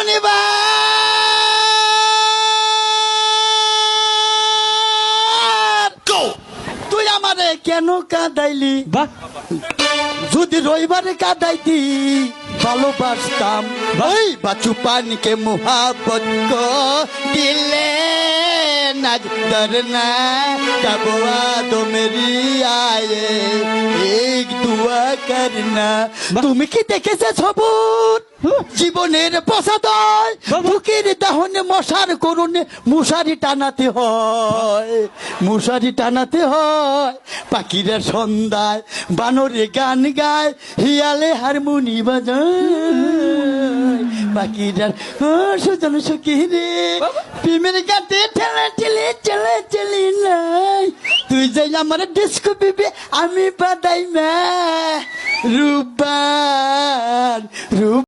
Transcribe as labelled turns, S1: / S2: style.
S1: শনিবার তুই আমারে কেন কাঁদাইলি? যদি রবিবারে কাঁদাইতি ভালোবাসতাম। ওই বাচু পানকে মোহাবত কো দিলে নাজ করনা कब दो मेरी आए एक दुआ करना। তুমি কি দেখেছে সবুজ জীবনের প্রসাদয় বুকের দাহনে মশার করুণে মশারি টানাতে হয়, মশারি টানাতে হয়। পাখিরা সন্ধ্যায় বানরে গান গায়, হিয়ালে হারমোনি বাজায়। পাখিরা সুজন সখী রে প্রেমের গাতে ঠেলা ঠেলে চলে চলি নাই। তুই যাই আমার ডিস্কো বিবি আমি বাদাই মা রূপবান রূপ